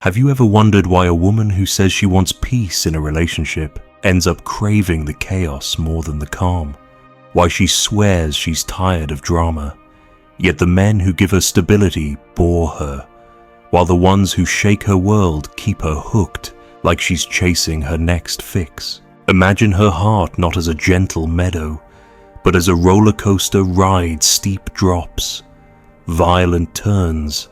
Have you ever wondered why a woman who says she wants peace in a relationship ends up craving the chaos more than the calm? Why she swears she's tired of drama, yet the men who give her stability bore her, while the ones who shake her world keep her hooked like she's chasing her next fix? Imagine her heart not as a gentle meadow, but as a roller coaster ride, steep drops, violent turns,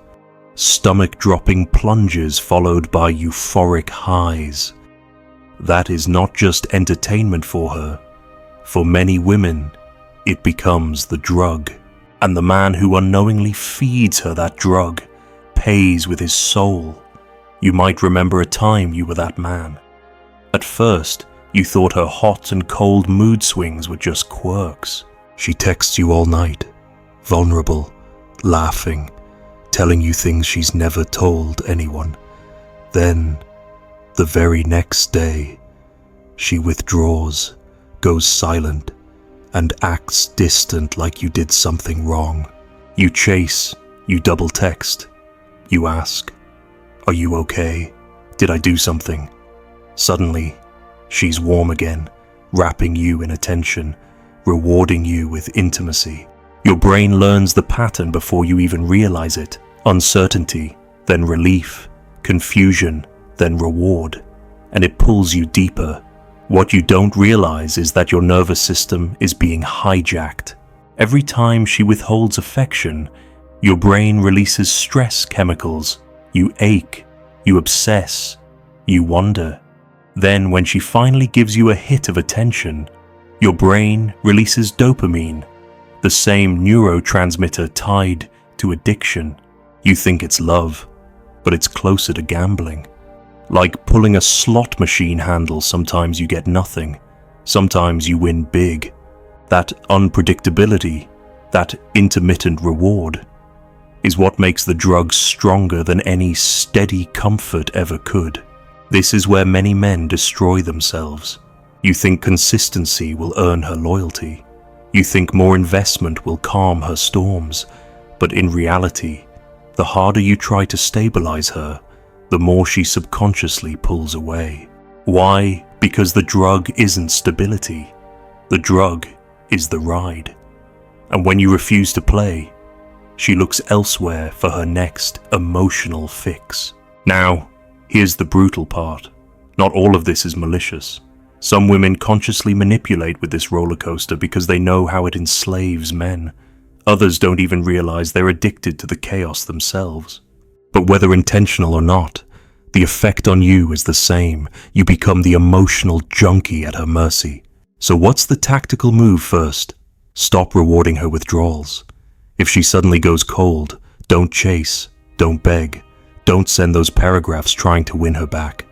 stomach-dropping plunges followed by euphoric highs. That is not just entertainment for her. For many women, it becomes the drug, and the man who unknowingly feeds her that drug pays with his soul. You might remember a time you were that man. At first, you thought her hot and cold mood swings were just quirks. She texts you all night, vulnerable, laughing, telling you things she's never told anyone. Then, the very next day, she withdraws, goes silent, and acts distant like you did something wrong. You chase, you double text, you ask, "Are you okay? Did I do something?" Suddenly, she's warm again, wrapping you in attention, rewarding you with intimacy. Your brain learns the pattern before you even realize it. Uncertainty, then relief, confusion, then reward, and it pulls you deeper. What you don't realize is that your nervous system is being hijacked. Every time she withholds affection, your brain releases stress chemicals. You ache, you obsess, you wonder. Then when she finally gives you a hit of attention, your brain releases dopamine, the same neurotransmitter tied to addiction. You think it's love, but it's closer to gambling. Like pulling a slot machine handle, sometimes you get nothing, sometimes you win big. That unpredictability, that intermittent reward, is what makes the drug stronger than any steady comfort ever could. This is where many men destroy themselves. You think consistency will earn her loyalty. You think more investment will calm her storms, but in reality, the harder you try to stabilize her, the more she subconsciously pulls away. Why? Because the drug isn't stability. The drug is the ride. And when you refuse to play, she looks elsewhere for her next emotional fix. Now, here's the brutal part. Not all of this is malicious. Some women consciously manipulate with this roller coaster because they know how it enslaves men. Others don't even realize they're addicted to the chaos themselves. But whether intentional or not, the effect on you is the same. You become the emotional junkie at her mercy. So what's the tactical move first? Stop rewarding her withdrawals. If she suddenly goes cold, don't chase, don't beg, don't send those paragraphs trying to win her back.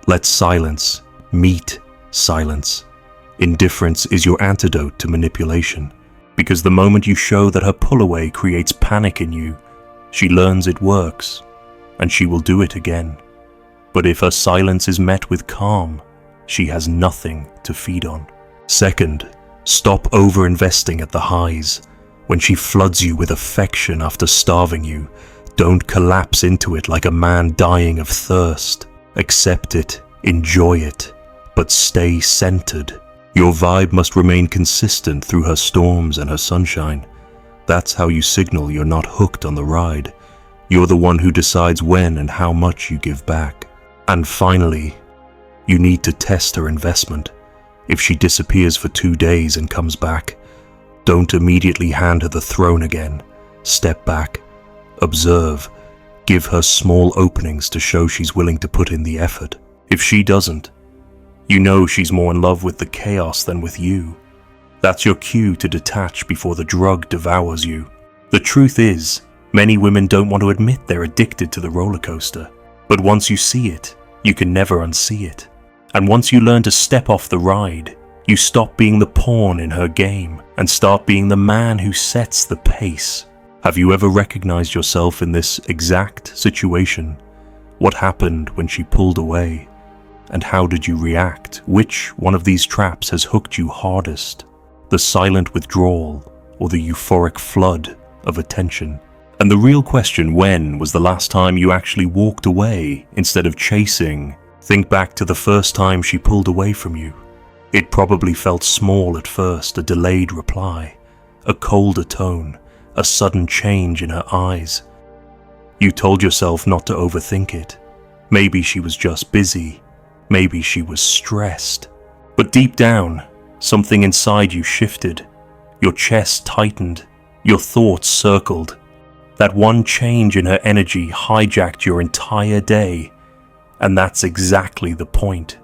Let silence meet silence. Indifference is your antidote to manipulation. Because the moment you show that her pull away creates panic in you, she learns it works, and she will do it again. But if her silence is met with calm, she has nothing to feed on. Second, stop over-investing at the highs. When she floods you with affection after starving you, don't collapse into it like a man dying of thirst. Accept it, enjoy it, but stay centered. Your vibe must remain consistent through her storms and her sunshine. That's how you signal you're not hooked on the ride. You're the one who decides when and how much you give back. And finally, you need to test her investment. If she disappears for 2 days and comes back, don't immediately hand her the throne again. Step back, observe, give her small openings to show she's willing to put in the effort. If she doesn't, you know she's more in love with the chaos than with you. That's your cue to detach before the drug devours you. The truth is, many women don't want to admit they're addicted to the roller coaster. But once you see it, you can never unsee it. And once you learn to step off the ride, you stop being the pawn in her game and start being the man who sets the pace. Have you ever recognized yourself in this exact situation? What happened when she pulled away? And how did you react? Which one of these traps has hooked you hardest? The silent withdrawal or the euphoric flood of attention? And the real question, when was the last time you actually walked away instead of chasing? Think back to the first time she pulled away from you. It probably felt small at first, a delayed reply, a colder tone, a sudden change in her eyes. You told yourself not to overthink it. Maybe she was just busy. Maybe she was stressed. But deep down, something inside you shifted. Your chest tightened. Your thoughts circled. That one change in her energy hijacked your entire day. And that's exactly the point.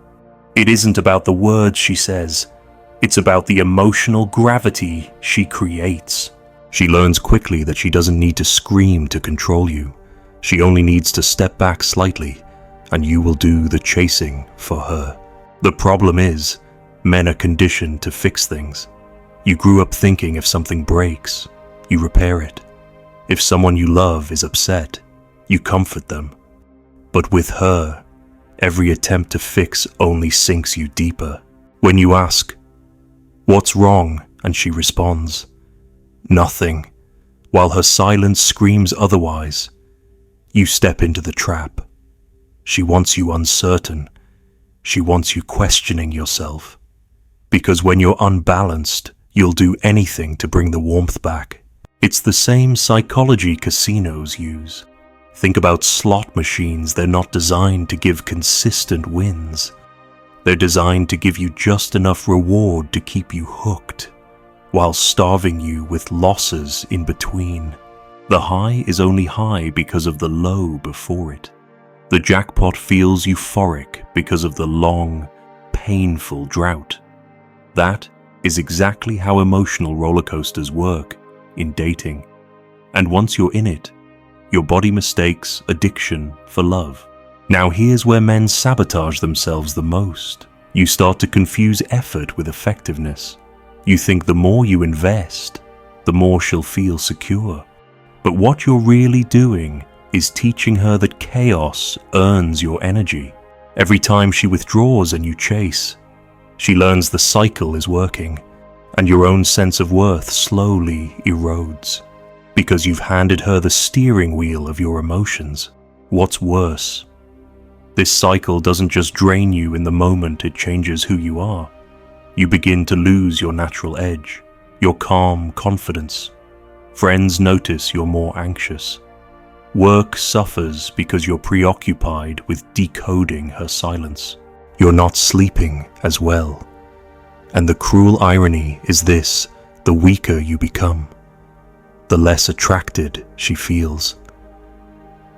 It isn't about the words she says. It's about the emotional gravity she creates. She learns quickly that she doesn't need to scream to control you. She only needs to step back slightly, and you will do the chasing for her. The problem is, men are conditioned to fix things. You grew up thinking if something breaks, you repair it. If someone you love is upset, you comfort them. But with her, every attempt to fix only sinks you deeper. When you ask, "What's wrong?" and she responds, "Nothing," while her silence screams otherwise, you step into the trap. She wants you uncertain. She wants you questioning yourself. Because when you're unbalanced, you'll do anything to bring the warmth back. It's the same psychology casinos use. Think about slot machines. They're not designed to give consistent wins. They're designed to give you just enough reward to keep you hooked, while starving you with losses in between. The high is only high because of the low before it. The jackpot feels euphoric because of the long, painful drought. That is exactly how emotional roller coasters work in dating. And once you're in it, your body mistakes addiction for love. Now here's where men sabotage themselves the most. You start to confuse effort with effectiveness. You think the more you invest, the more she'll feel secure. But what you're really doing is teaching her that chaos earns your energy. Every time she withdraws and you chase, she learns the cycle is working, and your own sense of worth slowly erodes. Because you've handed her the steering wheel of your emotions. What's worse? This cycle doesn't just drain you in the moment it changes who you are. You begin to lose your natural edge, your calm confidence. Friends notice you're more anxious. Work suffers because you're preoccupied with decoding her silence. You're not sleeping as well. And the cruel irony is this: the weaker you become, the less attracted she feels.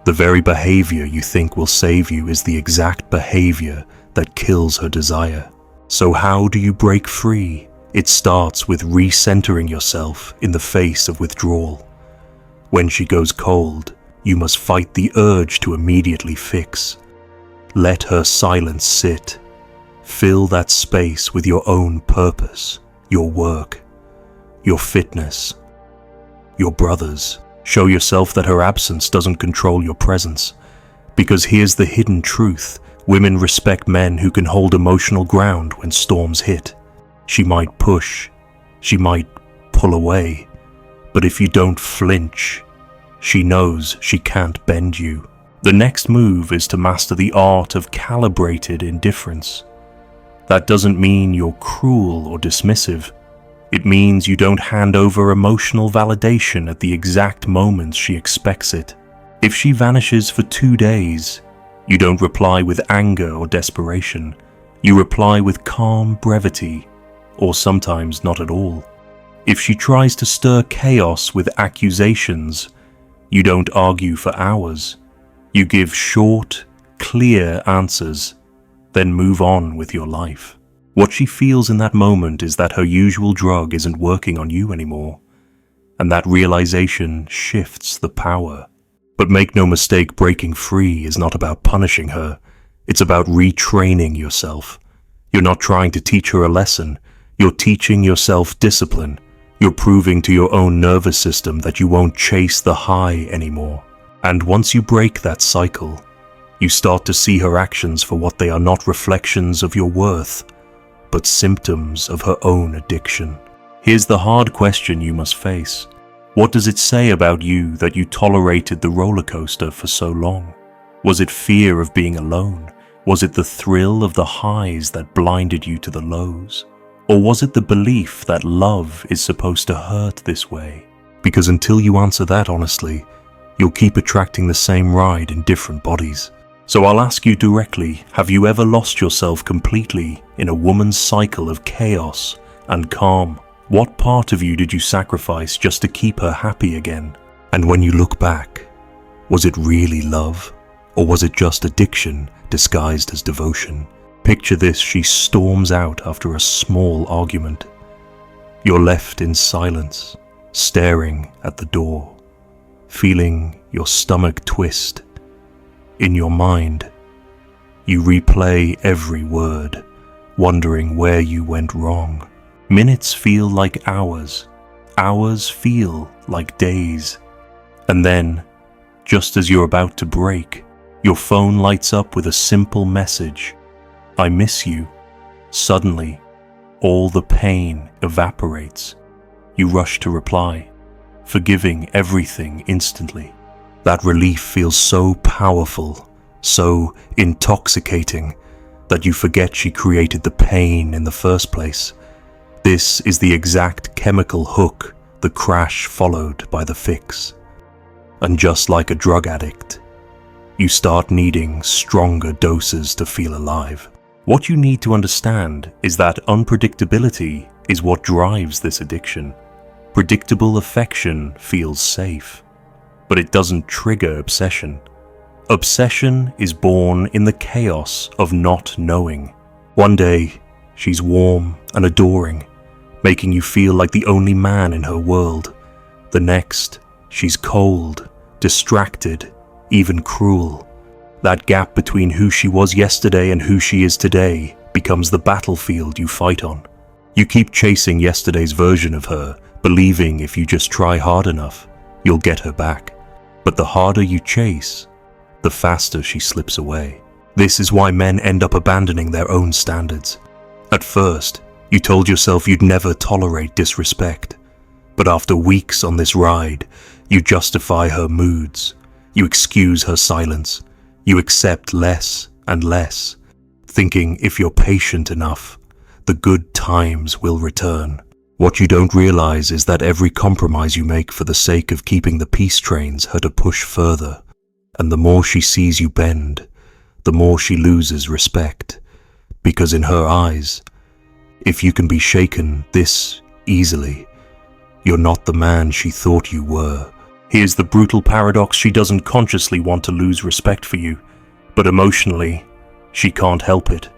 The very behavior you think will save you is the exact behavior that kills her desire. So how do you break free? It starts with recentering yourself in the face of withdrawal. When she goes cold, you must fight the urge to immediately fix. Let her silence sit. Fill that space with your own purpose, your work, your fitness, your brothers. Show yourself that her absence doesn't control your presence. Because here's the hidden truth: women respect men who can hold emotional ground when storms hit. She might push, she might pull away, but if you don't flinch, she knows she can't bend you. The next move is to master the art of calibrated indifference. That doesn't mean you're cruel or dismissive. It means you don't hand over emotional validation at the exact moments she expects it. If she vanishes for 2 days, you don't reply with anger or desperation. You reply with calm brevity, or sometimes not at all. If she tries to stir chaos with accusations, you don't argue for hours. You give short, clear answers, then move on with your life. What she feels in that moment is that her usual drug isn't working on you anymore, and that realization shifts the power. But make no mistake, breaking free is not about punishing her. It's about retraining yourself. You're not trying to teach her a lesson. You're teaching yourself discipline. You're proving to your own nervous system that you won't chase the high anymore. And once you break that cycle, you start to see her actions for what they are: not reflections of your worth, but symptoms of her own addiction. Here's the hard question you must face. What does it say about you that you tolerated the roller coaster for so long? Was it fear of being alone? Was it the thrill of the highs that blinded you to the lows? Or was it the belief that love is supposed to hurt this way? Because until you answer that honestly, you'll keep attracting the same ride in different bodies. So I'll ask you directly, have you ever lost yourself completely in a woman's cycle of chaos and calm? What part of you did you sacrifice just to keep her happy again? And when you look back, was it really love? Or was it just addiction disguised as devotion? Picture this, she storms out after a small argument. You're left in silence, staring at the door, feeling your stomach twist. In your mind, you replay every word, wondering where you went wrong. Minutes feel like hours. Hours feel like days. And then, just as you're about to break, your phone lights up with a simple message. I miss you. Suddenly, all the pain evaporates. You rush to reply, forgiving everything instantly. That relief feels so powerful, so intoxicating, that you forget she created the pain in the first place. This is the exact chemical hook the crash followed by the fix. And just like a drug addict, you start needing stronger doses to feel alive. What you need to understand is that unpredictability is what drives this addiction. Predictable affection feels safe, but it doesn't trigger obsession. Obsession is born in the chaos of not knowing. One day, she's warm and adoring, making you feel like the only man in her world. The next, she's cold, distracted, even cruel. That gap between who she was yesterday and who she is today becomes the battlefield you fight on. You keep chasing yesterday's version of her, believing if you just try hard enough, you'll get her back. But the harder you chase, the faster she slips away. This is why men end up abandoning their own standards. At first, you told yourself you'd never tolerate disrespect. But after weeks on this ride, you justify her moods. You excuse her silence. You accept less and less, thinking if you're patient enough, the good times will return. What you don't realize is that every compromise you make for the sake of keeping the peace trains her to push further. And the more she sees you bend, the more she loses respect. Because in her eyes, if you can be shaken this easily, you're not the man she thought you were. Here's the brutal paradox: she doesn't consciously want to lose respect for you, but emotionally, she can't help it.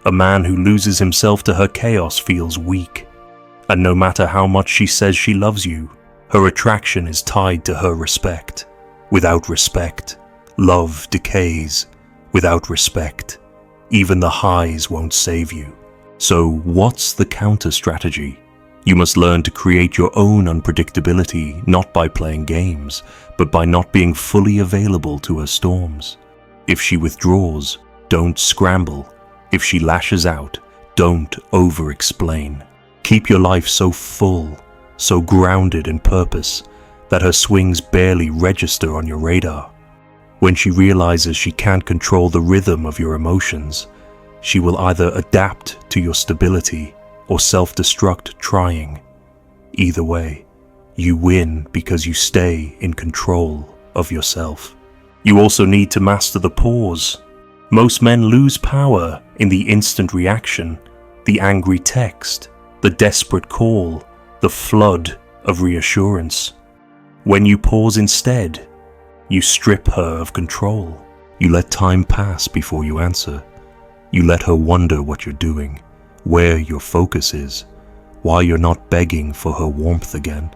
A man who loses himself to her chaos feels weak. And no matter how much she says she loves you, her attraction is tied to her respect. Without respect, love decays. Without respect, even the highs won't save you. So what's the counter strategy? You must learn to create your own unpredictability, not by playing games, but by not being fully available to her storms. If she withdraws, don't scramble. If she lashes out, don't over-explain. Keep your life so full, so grounded in purpose, that her swings barely register on your radar. When she realizes she can't control the rhythm of your emotions, she will either adapt to your stability or self-destruct trying. Either way, you win because you stay in control of yourself. You also need to master the pause. Most men lose power in the instant reaction, the angry text, the desperate call, the flood of reassurance. When you pause instead, you strip her of control. You let time pass before you answer. You let her wonder what you're doing, where your focus is, why you're not begging for her warmth again.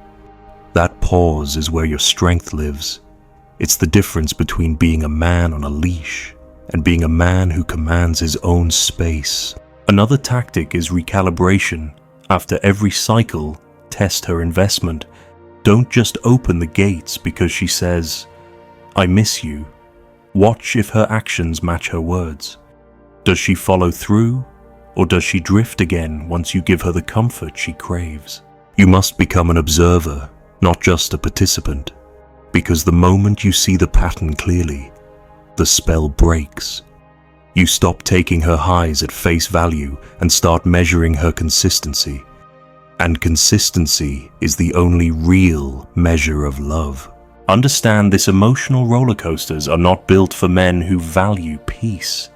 That pause is where your strength lives. It's the difference between being a man on a leash and being a man who commands his own space. Another tactic is recalibration. After every cycle, test her investment. Don't just open the gates because she says, "I miss you." Watch if her actions match her words. Does she follow through, or does she drift again once you give her the comfort she craves? You must become an observer, not just a participant. Because the moment you see the pattern clearly, the spell breaks. You stop taking her highs at face value and start measuring her consistency. And consistency is the only real measure of love. Understand this: emotional roller coasters are not built for men who value peace.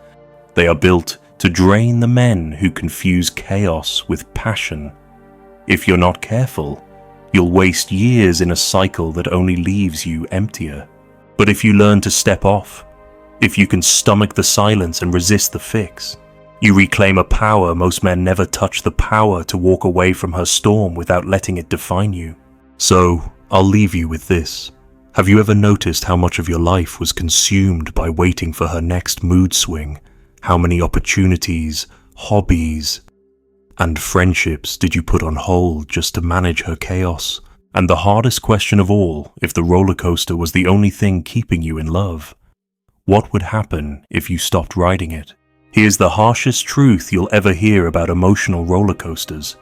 They are built to drain the men who confuse chaos with passion. If you're not careful, you'll waste years in a cycle that only leaves you emptier. But if you learn to step off, if you can stomach the silence and resist the fix, you reclaim a power most men never touch: the power to walk away from her storm without letting it define you. So, I'll leave you with this. Have you ever noticed how much of your life was consumed by waiting for her next mood swing? How many opportunities, hobbies, and friendships did you put on hold just to manage her chaos? And the hardest question of all, if the roller coaster was the only thing keeping you in love, what would happen if you stopped riding it? Here's the harshest truth you'll ever hear about emotional roller coasters.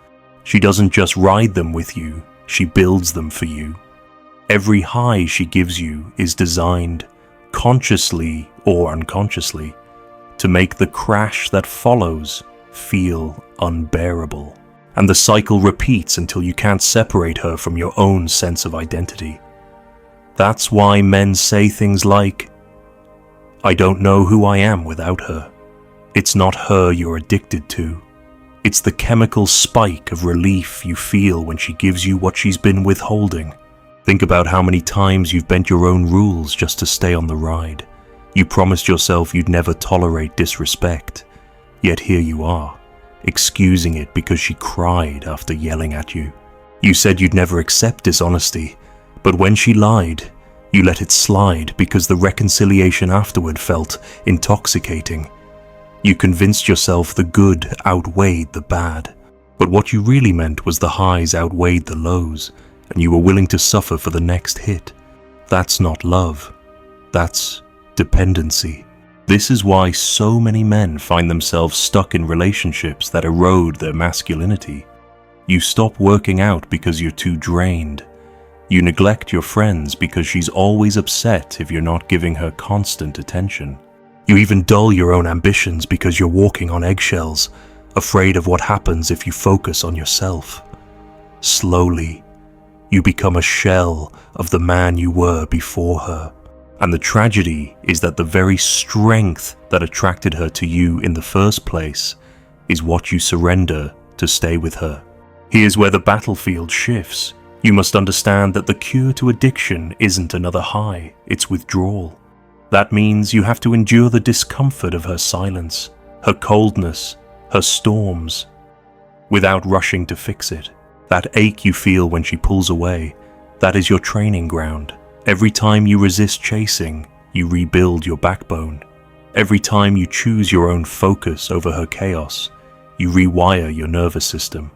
She doesn't just ride them with you, she builds them for you. Every high she gives you is designed, consciously or unconsciously, to make the crash that follows feel unbearable. And the cycle repeats until you can't separate her from your own sense of identity. That's why men say things like, "I don't know who I am without her." It's not her you're addicted to. It's the chemical spike of relief you feel when she gives you what she's been withholding. Think about how many times you've bent your own rules just to stay on the ride. You promised yourself you'd never tolerate disrespect, yet here you are, excusing it because she cried after yelling at you. You said you'd never accept dishonesty, but when she lied, you let it slide because the reconciliation afterward felt intoxicating. You convinced yourself the good outweighed the bad, but what you really meant was the highs outweighed the lows, and you were willing to suffer for the next hit. That's not love. That's dependency. This is why so many men find themselves stuck in relationships that erode their masculinity. You stop working out because you're too drained. You neglect your friends because she's always upset if you're not giving her constant attention. You even dull your own ambitions because you're walking on eggshells, afraid of what happens if you focus on yourself. Slowly, you become a shell of the man you were before her. And the tragedy is that the very strength that attracted her to you in the first place is what you surrender to stay with her. Here's where the battlefield shifts. You must understand that the cure to addiction isn't another high, it's withdrawal. That means you have to endure the discomfort of her silence, her coldness, her storms, without rushing to fix it. That ache you feel when she pulls away, that is your training ground. Every time you resist chasing, you rebuild your backbone. Every time you choose your own focus over her chaos, you rewire your nervous system.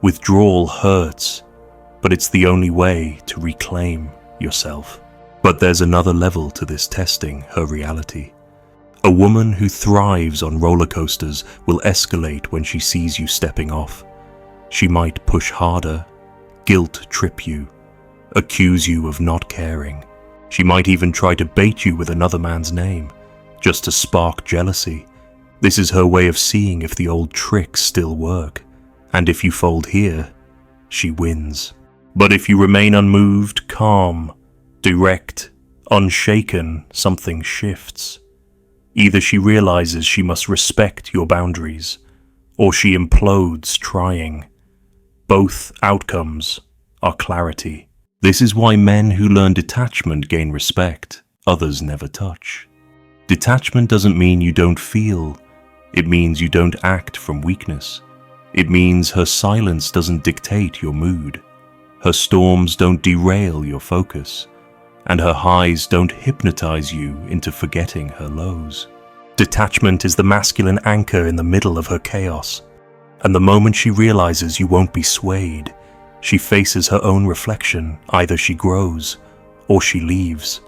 Withdrawal hurts, but it's the only way to reclaim yourself. But there's another level to this testing her reality. A woman who thrives on roller coasters will escalate when she sees you stepping off. She might push harder, guilt trip you, accuse you of not caring. She might even try to bait you with another man's name, just to spark jealousy. This is her way of seeing if the old tricks still work. And if you fold here, she wins. But if you remain unmoved, calm, direct, unshaken, something shifts. Either she realizes she must respect your boundaries, or she implodes trying. Both outcomes are clarity. This is why men who learn detachment gain respect, others never touch. Detachment doesn't mean you don't feel, it means you don't act from weakness. It means her silence doesn't dictate your mood, her storms don't derail your focus, and her highs don't hypnotize you into forgetting her lows. Detachment is the masculine anchor in the middle of her chaos, and the moment she realizes you won't be swayed, she faces her own reflection. Either she grows, or she leaves.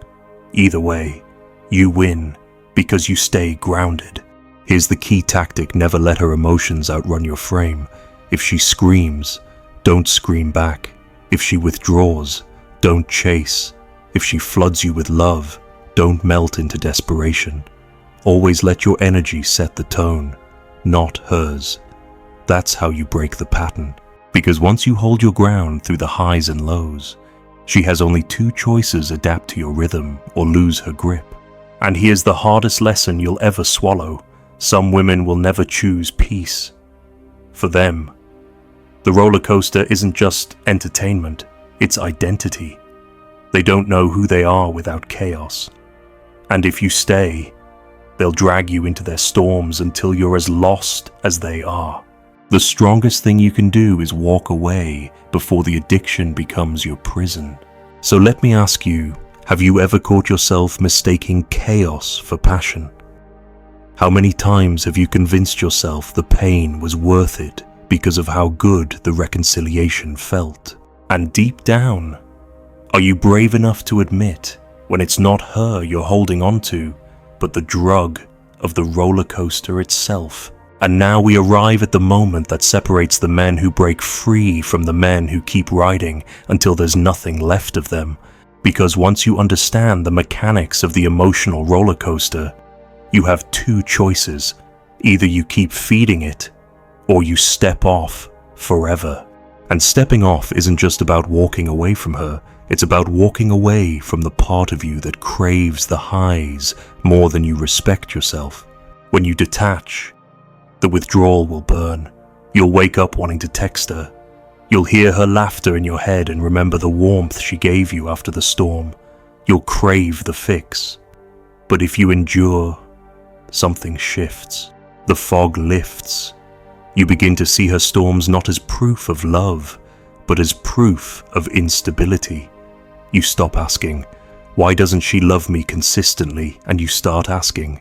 Either way, you win, because you stay grounded. Here's the key tactic: never let her emotions outrun your frame. If she screams, don't scream back. If she withdraws, Don't chase. If she floods you with love, don't melt into desperation. Always let your energy set the tone, not hers. That's how you break the pattern. Because once you hold your ground through the highs and lows, she has only two choices: adapt to your rhythm or lose her grip. And here's the hardest lesson you'll ever swallow. Some women will never choose peace. For them, the roller coaster isn't just entertainment, it's identity. They don't know who they are without chaos. And if you stay, they'll drag you into their storms until you're as lost as they are. The strongest thing you can do is walk away before the addiction becomes your prison. So let me ask you, have you ever caught yourself mistaking chaos for passion? How many times have you convinced yourself the pain was worth it because of how good the reconciliation felt? And deep down, are you brave enough to admit when it's not her you're holding on to, but the drug of the roller coaster itself? And now we arrive at the moment that separates the men who break free from the men who keep riding until there's nothing left of them. Because once you understand the mechanics of the emotional roller coaster, you have two choices. Either you keep feeding it, or you step off forever. And stepping off isn't just about walking away from her, it's about walking away from the part of you that craves the highs more than you respect yourself. When you detach, the withdrawal will burn. You'll wake up wanting to text her. You'll hear her laughter in your head and remember the warmth she gave you after the storm. You'll crave the fix. But if you endure, something shifts. The fog lifts. You begin to see her storms not as proof of love, but as proof of instability. You stop asking, why doesn't she love me consistently? And you start asking,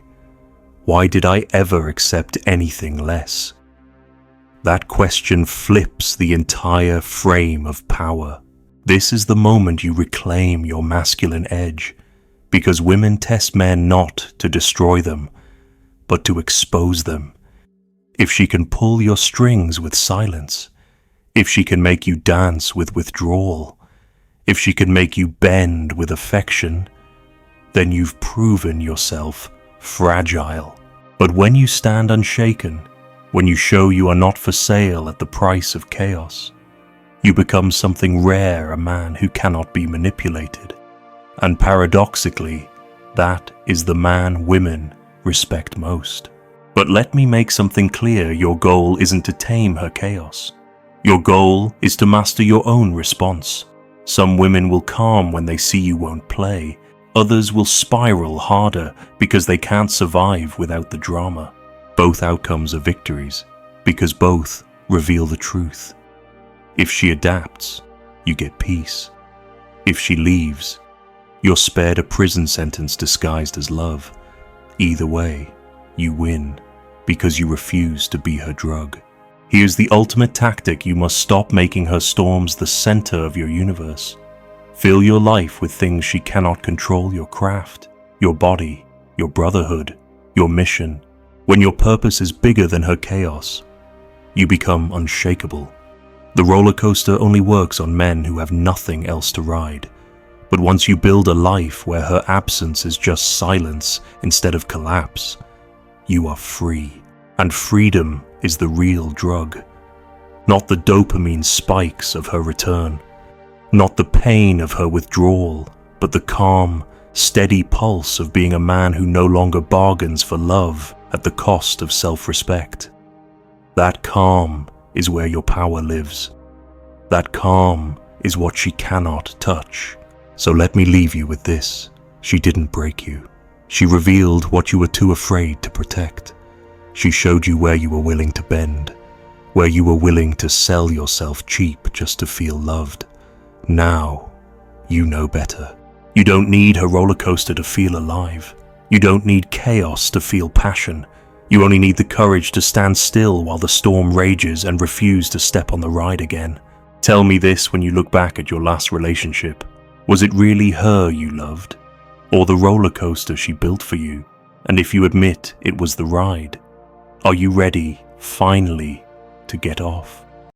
why did I ever accept anything less? That question flips the entire frame of power. This is the moment you reclaim your masculine edge, because women test men not to destroy them, but to expose them. If she can pull your strings with silence, if she can make you dance with withdrawal, if she can make you bend with affection, then you've proven yourself fragile. But when you stand unshaken, when you show you are not for sale at the price of chaos, you become something rare, a man who cannot be manipulated. And paradoxically, that is the man women respect most. But let me make something clear, your goal isn't to tame her chaos. Your goal is to master your own response. Some women will calm when they see you won't play. Others will spiral harder because they can't survive without the drama. Both outcomes are victories, because both reveal the truth. If she adapts, you get peace. If she leaves, you're spared a prison sentence disguised as love. Either way, you win, because you refuse to be her drug. Here's the ultimate tactic: you must stop making her storms the center of your universe. Fill your life with things she cannot control: your craft, your body, your brotherhood, your mission. When your purpose is bigger than her chaos, you become unshakable. The roller coaster only works on men who have nothing else to ride. But once you build a life where her absence is just silence instead of collapse, you are free. And freedom is the real drug. Not the dopamine spikes of her return, not the pain of her withdrawal, but the calm, steady pulse of being a man who no longer bargains for love at the cost of self-respect. That calm is where your power lives. That calm is what she cannot touch. So let me leave you with this. She didn't break you. She revealed what you were too afraid to protect. She showed you where you were willing to bend, where you were willing to sell yourself cheap just to feel loved. Now, you know better. You don't need her roller coaster to feel alive. You don't need chaos to feel passion. You only need the courage to stand still while the storm rages and refuse to step on the ride again. Tell me this when you look back at your last relationship. Was it really her you loved, or the roller coaster she built for you? And if you admit it was the ride, are you ready, finally, to get off?